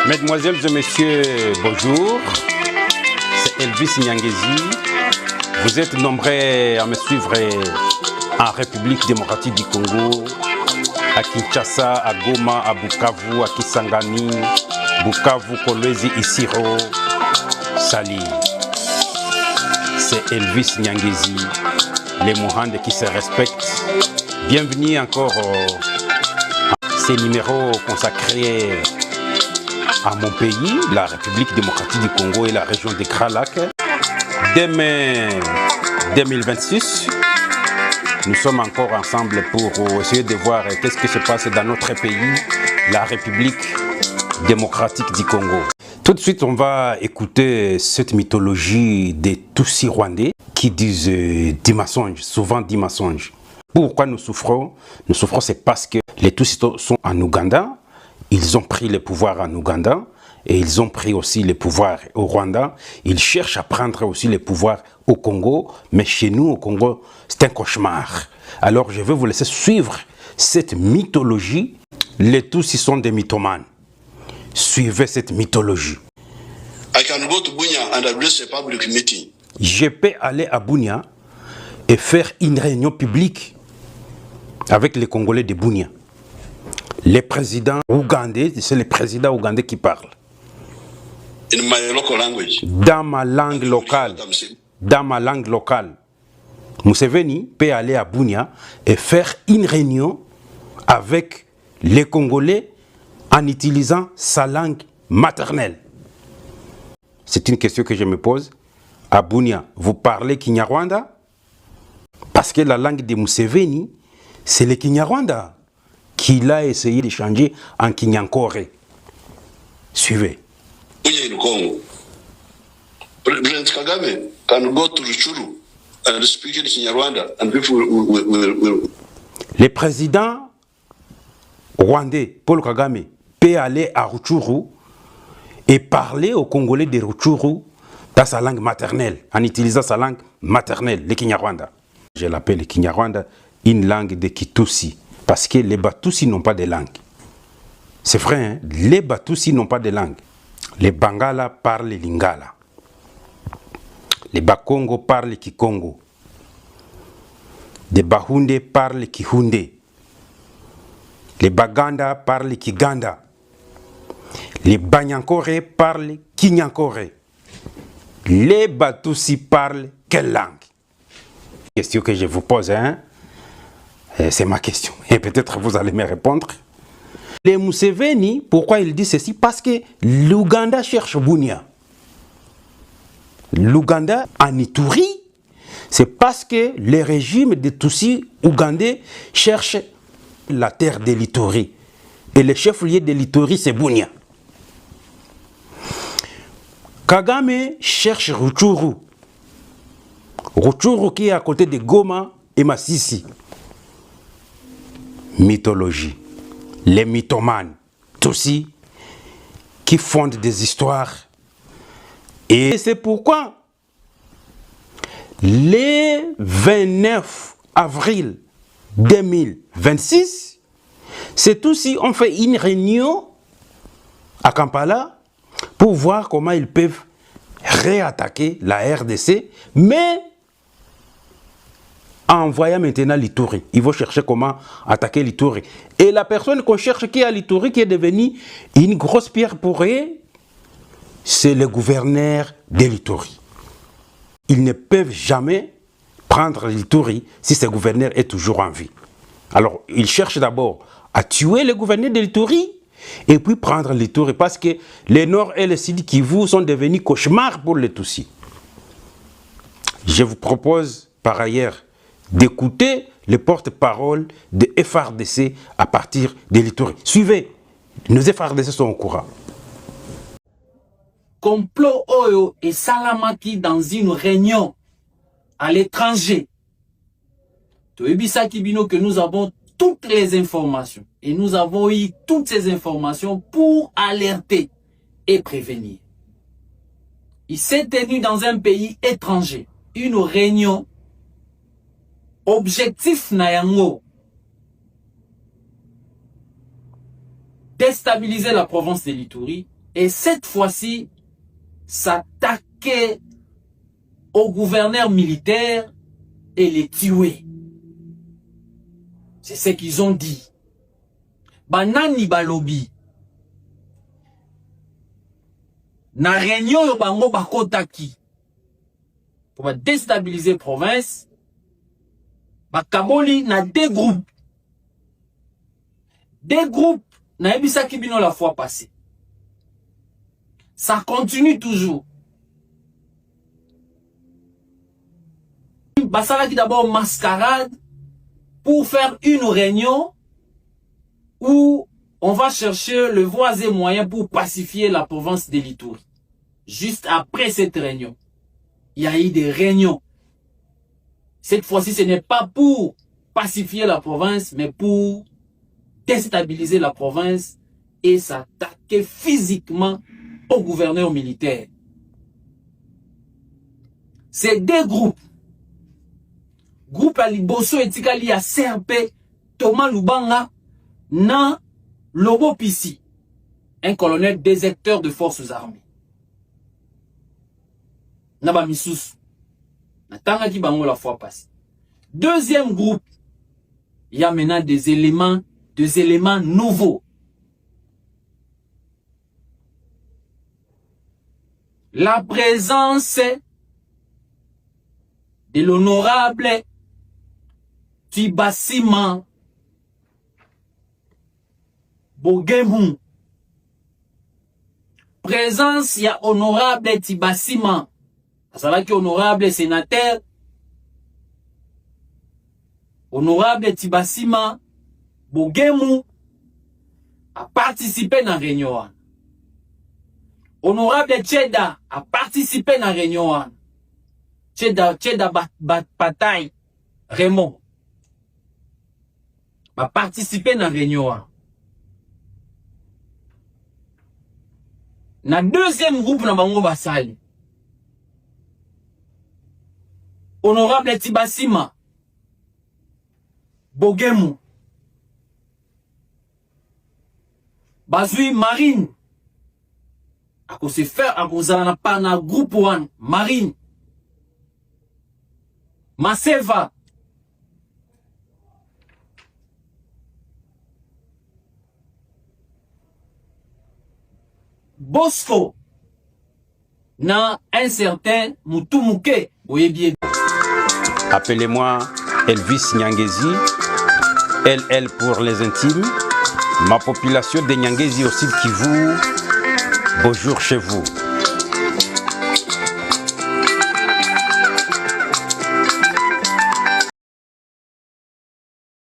Mesdemoiselles et messieurs, bonjour. C'est Elvis Nyangezi. Vous êtes nombreux à me suivre en République démocratique du Congo, à Kinshasa, à Goma, à Bukavu, à Kisangani, Bukavu, Kolwezi, Isiro, Sali. C'est Elvis Nyangezi, les Mohand qui se respectent. Bienvenue encore à ces numéros consacrés à mon pays, la République démocratique du Congo et la région des Grands Lacs. Dès mai 2026, nous sommes encore ensemble pour essayer de voir qu'est-ce qui se passe dans notre pays, la République démocratique du Congo. Tout de suite, on va écouter cette mythologie des Tutsis rwandais qui disent des mensonges, souvent des mensonges. Pourquoi nous souffrons? Nous souffrons, c'est parce que les Tutsis sont en Ouganda. Ils ont pris le pouvoir en Ouganda et ils ont pris aussi le pouvoir au Rwanda. Ils cherchent à prendre aussi le pouvoir au Congo, mais chez nous, au Congo, c'est un cauchemar. Alors, je vais vous laisser suivre cette mythologie. Les Tutsis sont des mythomanes. Suivez cette mythologie. Je peux aller à Bunia et faire une réunion publique avec les Congolais de Bunia. Les présidents ougandais, c'est les présidents ougandais qui parlent. Dans ma langue locale. Dans ma langue locale. Museveni peut aller à Bunia et faire une réunion avec les Congolais en utilisant sa langue maternelle. C'est une question que je me pose. À Bunia, vous parlez Kinyarwanda? Parce que la langue de Museveni, c'est le Kinyarwanda qu'il a essayé de changer en Kinyankore. Suivez. President Kagame can go to Ruchuru and speak in Kinyarwanda and people will... Le président rwandais, Paul Kagame, peut aller à Ruchuru et parler aux Congolais de Ruchuru dans sa langue maternelle, en utilisant sa langue maternelle, le Kinyarwanda. Je l'appelle le Kinyarwanda une langue de Kitutsi. Parce que les Batusi n'ont pas de langue. C'est vrai, hein? Les Batusi n'ont pas de langue. Les Bangala parlent Lingala. Les Bakongo parlent Kikongo. Les Bahunde parlent Kihunde. Les Baganda parlent Kiganda. Les Banyankore parlent Kinyankore. Les Batusi parlent quelle langue? Question que je vous pose, hein? C'est ma question. Et peut-être vous allez me répondre. Les Museveni, pourquoi il dit ceci? Parce que l'Ouganda cherche Bunia. L'Ouganda en Ituri, c'est parce que le régime des Tutsis ougandais cherche la terre de l'Ituri. Et le chef-lieu de l'Ituri, c'est Bunia. Kagame cherche Ruchuru. Ruchuru qui est à côté de Goma et Masisi. Mythologie. Les mythomanes, Tutsis, qui fondent des histoires. Et c'est pourquoi, le 29 avril 2026, ces Tutsis ont fait une réunion à Kampala pour voir comment ils peuvent réattaquer la RDC, mais en envoyant maintenant l'Ituri. Ils vont chercher comment attaquer l'Ituri. Et la personne qu'on cherche qui est à l'Ituri, qui est devenue une grosse pierre pour eux, c'est le gouverneur de l'Ituri. Ils ne peuvent jamais prendre l'Ituri si ce gouverneur est toujours en vie. Alors, ils cherchent d'abord à tuer le gouverneur de l'Ituri et puis prendre l'Ituri parce que le Nord et le Sud Kivu sont devenus cauchemars pour les Tutsis. Je vous propose par ailleurs d'écouter le porte-parole de FRDC à partir de l'Ituri. Suivez, nos FRDC sont au courant. Complot Oyo et Salamaki dans une réunion à l'étranger. Toebisa Kibino que nous avons toutes les informations. Et nous avons eu toutes ces informations pour alerter et prévenir. Il s'est tenu dans un pays étranger. Une réunion. Objectif Nayango. Déstabiliser la province de l'Ituri et cette fois-ci s'attaquer au gouverneur militaire et les tuer. C'est ce qu'ils ont dit. Banani balobi. Na réunion yo bango bakotaki. Pour déstabiliser la province. Bakaboli na deux groupes. Des groupes na ebisa kibino la fois passée. Ça continue toujours. Basala qui d'abord mascarade pour faire une réunion où on va chercher le voisin moyen pour pacifier la province de l'Ituri. Juste après cette réunion, il y a eu des réunions. Cette fois-ci, ce n'est pas pour pacifier la province, mais pour déstabiliser la province et s'attaquer physiquement au gouverneur militaire. Ces deux groupes, groupe à Liboso et Tikali à CRP, Thomas Lubanga, na Lobo Pissi, un colonel déserteur de forces armées. Naba Missous, Natanga qui bango la fois passée. Deuxième groupe, il y a maintenant des éléments nouveaux. La présence de l'honorable Tibasima Bogemu. Présence, il y a honorable Tibasima. Ça qui honorable sénateur. Honorable Tibasima Bogemu a participé dans la réunion. Honorable Tcheda a participé dans la réunion. Tcheda Bataille Raymond a participé dans la réunion. Dans le deuxième groupe, na bango basali. Honorable Tibasima Bogemu Bazui Marine à cause de faire à cause de pas na groupe one Marine Maseva Bosco na un certain Mutumuke. Voyez bien. Appelez-moi Elvis Nyangezi, LL pour les intimes. Ma population de Nyangezi aussi qui vous, bonjour chez vous.